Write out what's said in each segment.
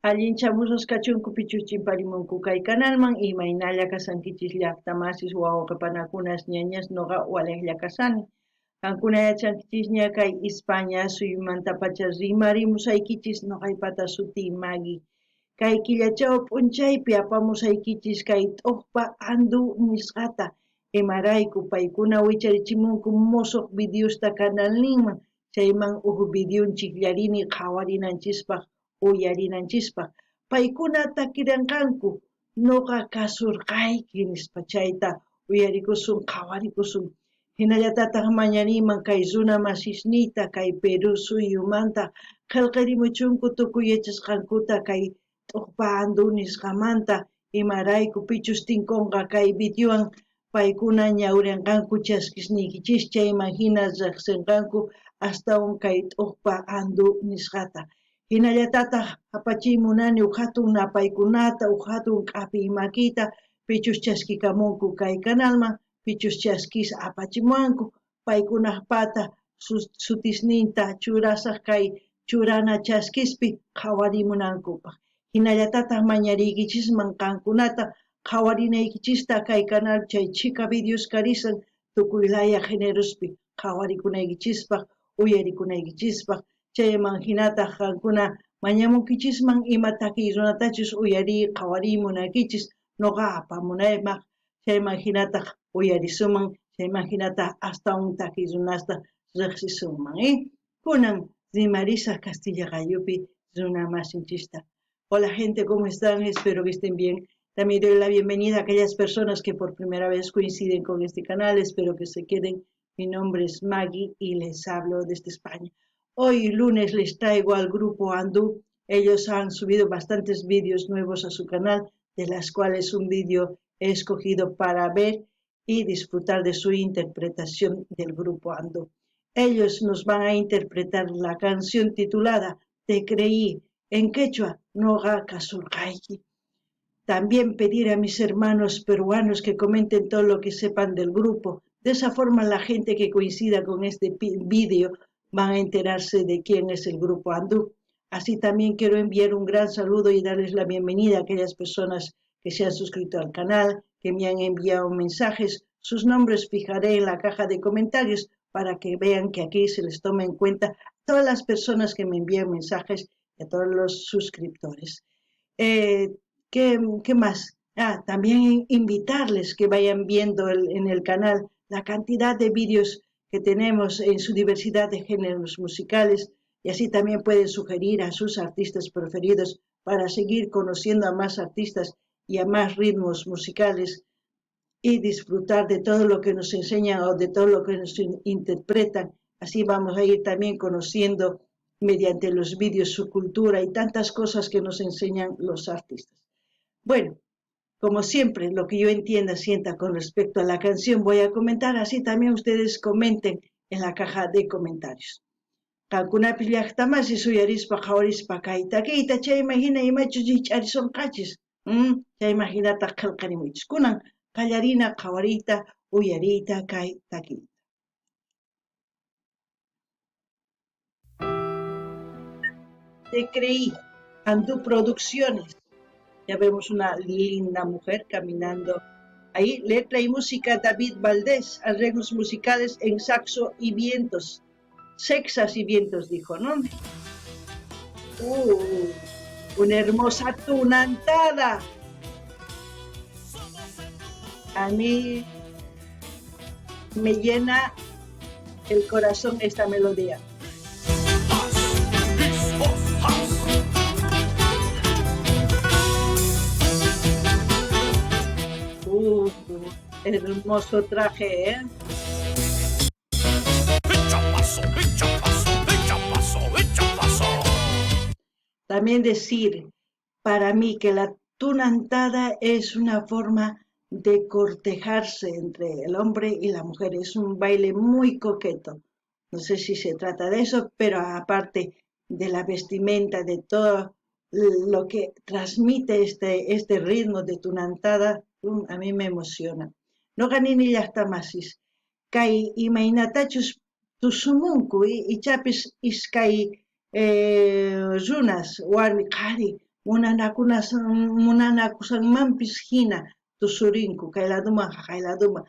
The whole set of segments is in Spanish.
Allinchamusas kachunku pichuchimparimunku kay canalman imaynalla kasankichis llaqtamasis wawqipanakunas ñañas noqa waleqlla kasani. Kankuna yachankichis ña kay España suyumantapacha rimarimusaykichis noqaypata suti Magui. Kay killachaw p'unchaypi apamusaykichis kay t'uqpa andu nisqata imarayku paykuna wicharichimunku musuq videosta canalninman chayman videonchik llarini qhawarinanchispaq uyarinanchispaq paykuna takiranqanku noqa kasurqayki nispa chayta uyarikusun qhawarikusun hinallatataq mañariman kay runa masisniyta kay Perú suyumanta qillqirimuchunku tukuy yachasqankuta kay t'uqpa andu nisqamanta imarayku pichus tinkunqa kay videowan paykuna ñawrinqanku chaskisniykichischa chayman hina riqsinqanku astawan kay t'uqpa andu nisqata hinallatataq apachiymunani hatun napaykunata hatun k'api makita pichus chaskikamunku kay canalman pichus chaskis apachimuwanku paykunaq pata sutisninta churasaq kay churana chaskispi qhawarimunankupaq hinallatataq mañariykichisman qankunata qhawarinaykichista kay canal chay chika videos karisan tukuy laya generospi qhawarikunaykichispak uyarikunaykichispaq chayman hinataq qankuna mañamunkichisman ima takiy runatachus uyari qhawariy munaykichis noqa apamunaymaq chayman hinataq uyarisuman chayman hinataq astawan takiy runasta riqsisuman kunan rimarisaq Castilla Qayupi runa masinchista. Hola gente, ¿cómo están? Espero que estén bien. También doy la bienvenida a aquellas personas que por primera vez coinciden con este canal. Espero que se queden. Mi nombre es Maggie y les hablo desde España. Hoy lunes les traigo al grupo Andú. Ellos han subido bastantes vídeos nuevos a su canal, de las cuales un vídeo he escogido para ver y disfrutar de su interpretación del grupo Andú. Ellos nos van a interpretar la canción titulada Te creí en quechua, Noga Kasurqayki. También pedir a mis hermanos peruanos que comenten todo lo que sepan del grupo. De esa forma la gente que coincida con este vídeo van a enterarse de quién es el grupo Andú. Así también quiero enviar un gran saludo y darles la bienvenida a aquellas personas que se han suscrito al canal, que me han enviado mensajes. Sus nombres fijaré en la caja de comentarios para que vean que aquí se les toma en cuenta a todas las personas que me envían mensajes y a todos los suscriptores. ¿Qué más? También invitarles que vayan viendo en el canal la cantidad de vídeos que tenemos en su diversidad de géneros musicales y así también pueden sugerir a sus artistas preferidos para seguir conociendo a más artistas y a más ritmos musicales y disfrutar de todo lo que nos enseñan o de todo lo que nos interpretan. Así vamos a ir también conociendo mediante los vídeos su cultura y tantas cosas que nos enseñan los artistas. Bueno, como siempre, lo que yo entienda, sienta con respecto a la canción voy a comentar, así también ustedes comenten en la caja de comentarios. Kankunapi llaqtamasi suyarispa qhawarispa kayta kayta chayman hina imachus ch'arisonqachis chayman hinata qillqarimunchis kunan qallarina qhawariyta uyariyta kay takiyta. Te creí, Andú Producciones. Ya vemos una linda mujer caminando ahí. Letra y música David Valdés. Arreglos musicales en saxo y vientos. Sexas y vientos, dijo, ¿no? Una hermosa tunantada. A mí me llena el corazón esta melodía. Hermoso traje, ¿eh? También decir, para mí, que la tunantada es una forma de cortejarse entre el hombre y la mujer. Es un baile muy coqueto. No sé si se trata de eso, pero aparte de la vestimenta, de todo lo que transmite este ritmo de tunantada, a mí me emociona. No ganini llaqtamasis. Kay imaynatachus tusumunku ichapis iskay runas warmi qhari munanakusanmanpis hina tusurinku kayladuma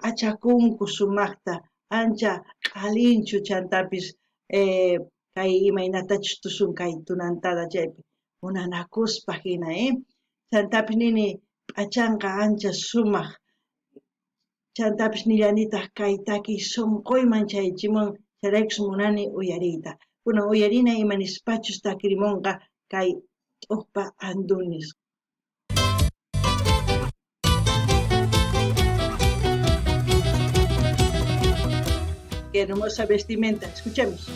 achakunku sumaqta ancha qhalinchu chantapis kay imaynatachus tusun kay tunantada chaypi munanakuspa hina chantapis nini p'achanqa ancha sumaq chantapis nillanitaq kay takiy sunquyman chaychimun chayraykus munani uyariyta kunan uyarina imanispachus takirimunqa kay t'uqpa andunis. Qué hermosa vestimenta, escuchemos.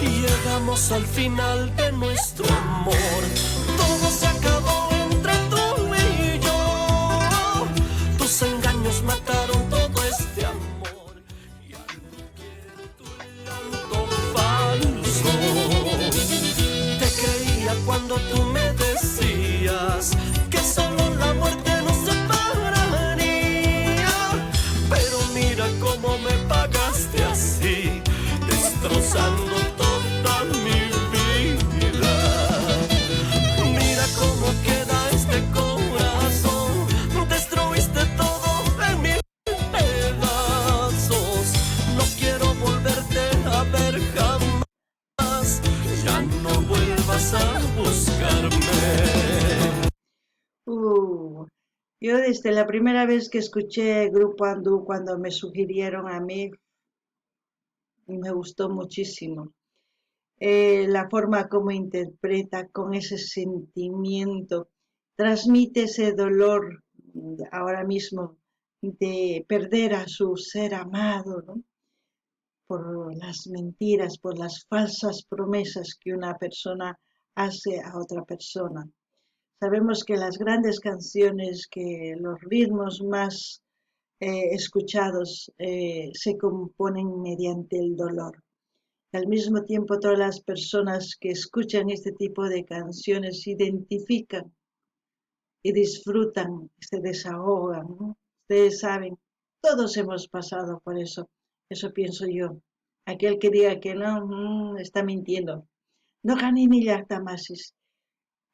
Llegamos al final de nuestro amor, todo se acabó entre tú y yo, tus engaños mataron todo este amor, ya no quiero tu llanto falso, te creía cuando tú me decías que solo la muerte nos separaría, pero mira cómo me pagaste así, destrozando toda mi vida. Mira cómo queda este corazón, destruiste todo en mil pedazos. No quiero volverte a ver jamás, ya no vuelvas a buscarme. Yo desde la primera vez que escuché Grupo Andú, cuando me sugirieron a mí, me gustó muchísimo. La forma como interpreta con ese sentimiento, transmite ese dolor ahora mismo de perder a su ser amado, ¿no? Por las mentiras, por las falsas promesas que una persona hace a otra persona. Sabemos que las grandes canciones, que los ritmos más escuchados se componen mediante el dolor. Al mismo tiempo, todas las personas que escuchan este tipo de canciones se identifican y disfrutan, se desahogan, ¿no? Ustedes saben, todos hemos pasado por eso. Eso pienso yo. Aquel que diga que no, está mintiendo. No gane ni llaqtamasis.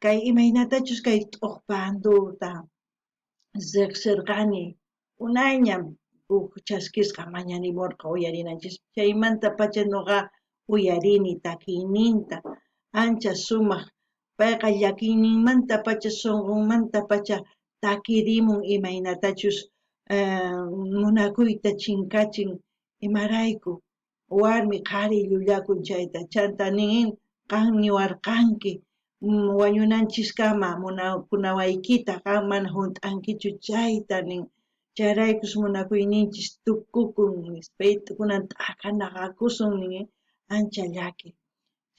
Kay imaynatachus kay t'uqpa anduta zerqani unayñam chaskisqa mañanimurqa uyarinanchis chaymanta pacha nuqa uyarini takiyninta ancha sumaq payqa llakiyninmanta pacha sunqunmanta pacha takirimun imaynatachus munakuyta chinkachin imarayku warmi qhari llullakun chayta chanta nin qan niwarqanki wañunanchisqama munakunawaykita qan mana hunt'ankichu chayta nin chayraykus munakuyninchis tukukun nispa kunan t'akanaqakusun nin ancha llaki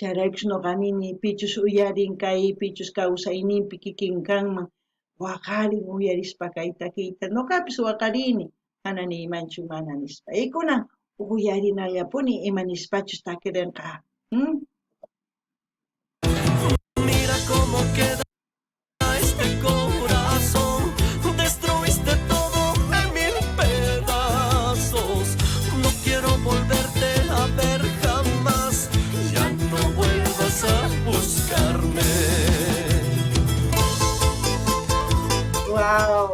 chayraykus nuqa nini pichus uyarin kay pichus kawsayninpi kikin kanman waqarin uyarispa kay takiyta nuqapis waqarini mana niymanchu mana nispa kunan uyarinallapuni ima nispachus takirinqa. Mira cómo queda este corazón, destruiste todo en mil pedazos. No quiero volverte a ver jamás, ya no vuelvas a buscarme. ¡Wow!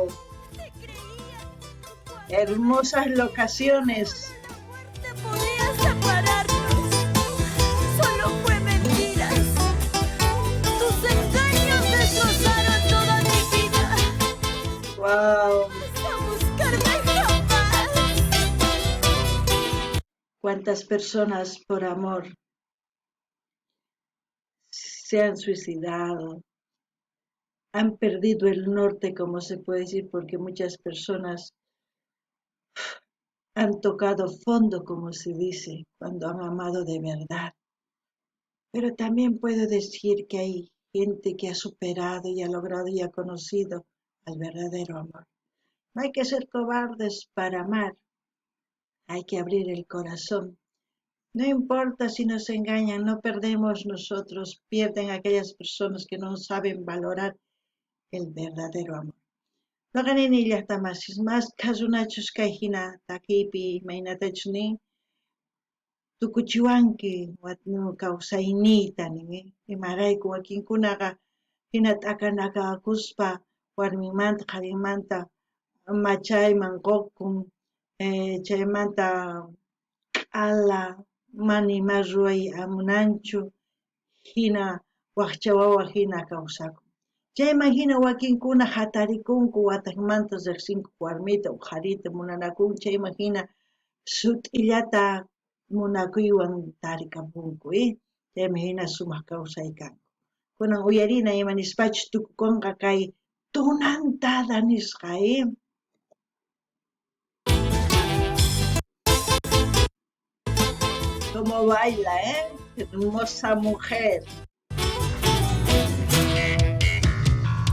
Hermosas locaciones. Wow. ¿Cuántas personas por amor se han suicidado? Han perdido el norte, como se puede decir, porque muchas personas han tocado fondo, como se dice, cuando han amado de verdad. Pero también puedo decir que hay gente que ha superado y ha logrado y ha conocido al verdadero amor. No hay que ser cobardes para amar, hay que abrir el corazón. No importa si nos engañan, no perdemos nosotros, pierden aquellas personas que no saben valorar el verdadero amor. No ganen ella más kasunachus kaihina takipi mainatachni tukuchiwanki watnu kawsaynita imarayku wakinkunaqa hina t'akanakakuspa warmimanta qharinmanta machayman ququn, chaymanta q'ala mana ima ruway munanchu, hina waqcha wawa hina kawsakun. Chayman hina wakinkuna hatarikunku wataqmanta riqsinku warmita uqarita munanakun, chayman hina sut'illata munakuywan tarikapunku, chayman hina sumaq kawsay kanku. Kunan uyarina imanispachu tukukunqa kay tunantada nisqa, Como baila, hermosa mujer.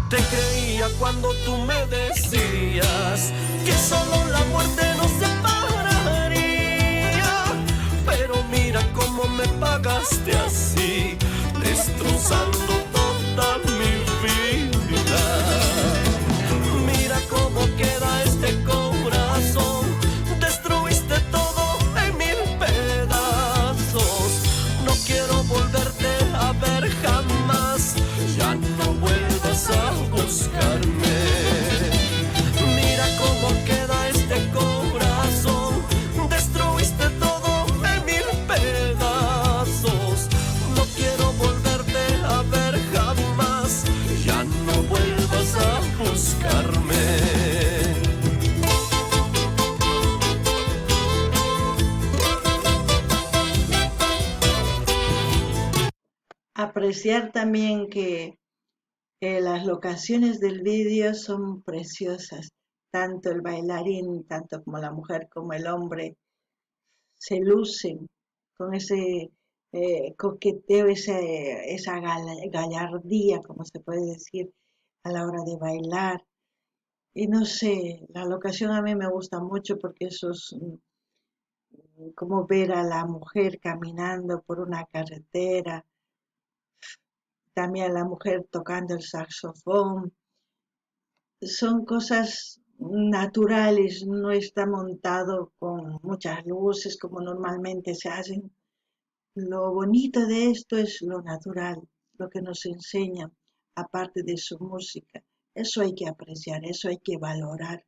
Te creía cuando tú me decías que solo la muerte nos separaría, pero mira cómo me pagaste así, destrozando toda mi vida. Mira cómo queda este corazón, destruiste todo en mil pedazos. No quiero volverte a ver jamás, ya no vuelvas a buscarme. Mira cómo queda este corazón, destruiste todo en mil pedazos. No quiero volverte a ver jamás, ya no vuelvas a buscarme. Apreciar también que las locaciones del vídeo son preciosas, tanto el bailarín, tanto como la mujer como el hombre, se lucen con ese coqueteo, esa gallardía, como se puede decir, a la hora de bailar. Y no sé, la locación a mí me gusta mucho porque eso es como ver a la mujer caminando por una carretera, también a la mujer tocando el saxofón. Son cosas naturales, no está montado con muchas luces como normalmente se hacen. Lo bonito de esto es lo natural, lo que nos enseña, aparte de su música. Eso hay que apreciar, eso hay que valorar.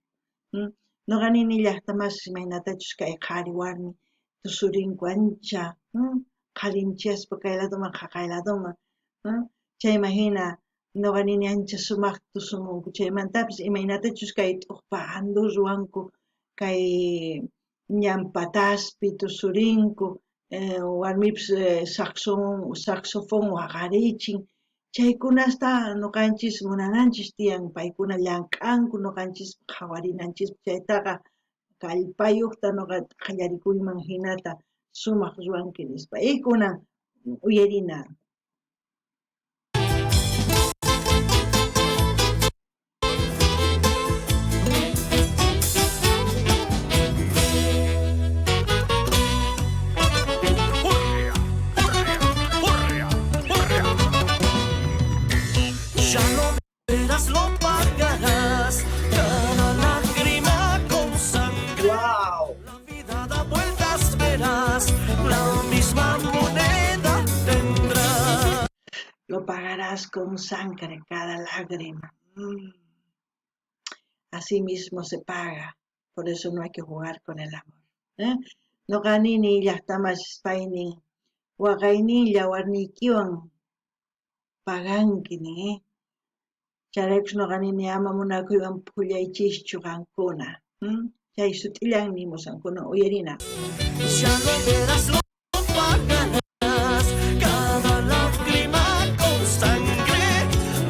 No ganini llaqtamas imaynatachus kay qhari warmi tusurinku ancha qalinchaspa kayladuman qaqayladuman, chayman hina noqanini ancha sumaq tusumunku, chaymantapis imaynatachus kay t'uqpa andu ruwanku kay ñampataspi tusurinku, warmipis saxofón waqarichin, chaykunasta nuqanchis munananchis tiyan paykuna llank'anku nuqanchis qhawarinanchis, chaytaqa kallpayuqta nuqa qallarikuyman hinata sumaq ruwanki nispa, kunan uyarina. Lo pagarás, cada lágrima con sangre. Wow. La vida da vueltas, verás, la misma moneda tendrás. Lo pagarás con sangre cada lágrima. Así mismo se paga, por eso no hay que jugar con el amor. No ganini llaqtamas paynin waqaynilla warmiykiwan pagankini, Chayraykus nuqanini ama munakuywan phullaychischu qankuna, chay sut'illan nimusankuna uyarina. Ya lo verás, lo pagarás, cada lágrima con sangre,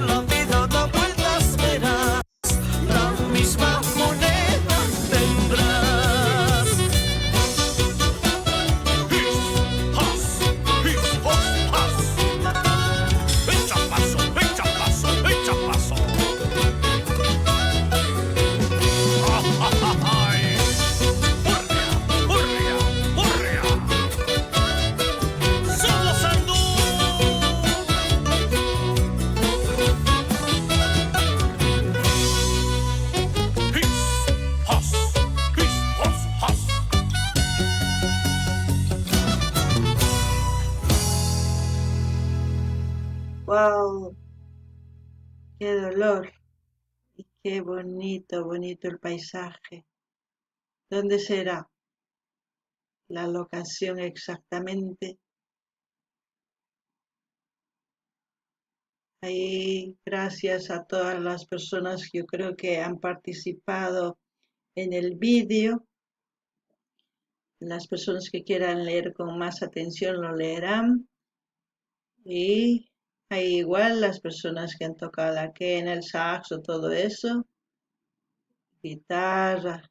la vida da vueltas, verás, la misma moneda tendrás. Echa paso, echa paso, echa paso. qué dolor y qué bonito, bonito el paisaje. ¿Dónde será la locación exactamente? Ahí, gracias a todas las personas que yo creo que han participado en el vídeo. Las personas que quieran leer con más atención lo leerán. Y ahí igual las personas que han tocado la quena, el saxo, todo eso, guitarra.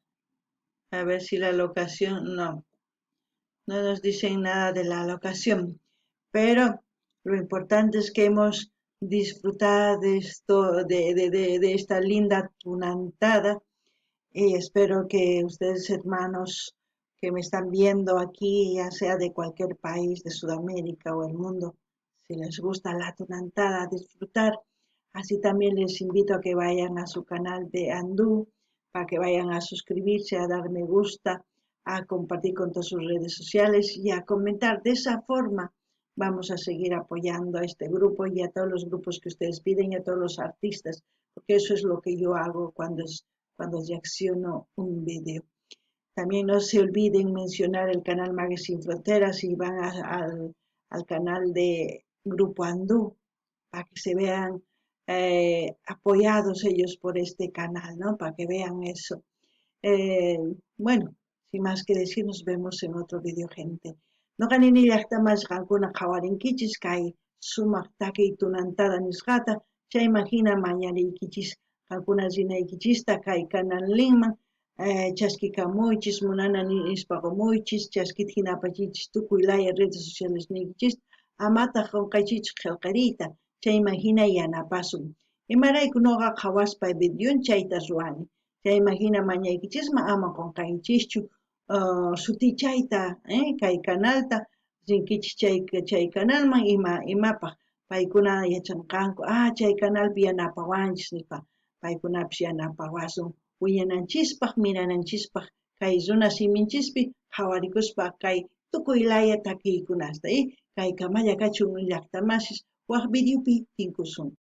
A ver si la locación, no nos dicen nada de la locación, pero lo importante es que hemos disfrutado de esto, de esta linda tunantada, y espero que ustedes, hermanos que me están viendo aquí, ya sea de cualquier país de Sudamérica o el mundo, si les gusta la tunantada, disfrutar. Así también les invito a que vayan a su canal de Andú, para que vayan a suscribirse, a dar me gusta, a compartir con todas sus redes sociales y a comentar. De esa forma vamos a seguir apoyando a este grupo y a todos los grupos que ustedes piden y a todos los artistas, porque eso es lo que yo hago cuando reacciono un vídeo. También no se olviden mencionar el canal Magues Sin Fronteras y van al canal de Grupo Andú para que se vean apoyados ellos por este canal, ¿no? Para que vean eso. Eh, bueno, sin más que decir, nos vemos en otro vídeo, gente. No ganin llaqta más gankuna qawarinkichis kay sumaq takiy tunantada nisqata, chay imagina mañariykichis qankuna rinaykichista kay canal linman, chaskikamuychis munana nispaqamuychis, chaskita hinapachichis tukuy laya redes sociales niykichis, amata qunqaychich qillqariyta, chay imagina yanapasun. Imarayku noqa qhawaspa videon chayta ruwani. Chay imagina mañaykichisma ama qunqaykichischu sutichayta kay canalta rinkichis chay canalman imapaq paykuna yachanqanku chay canalpi yanapawanchis nispa paykunapish yanapawasun wiñananchispaq mirananchispaq kay runa siminchispi qhawarikuspa kay tukuy laya takiykunasta kay kamalla kachun llaqtamasis waq videopi tinkusun.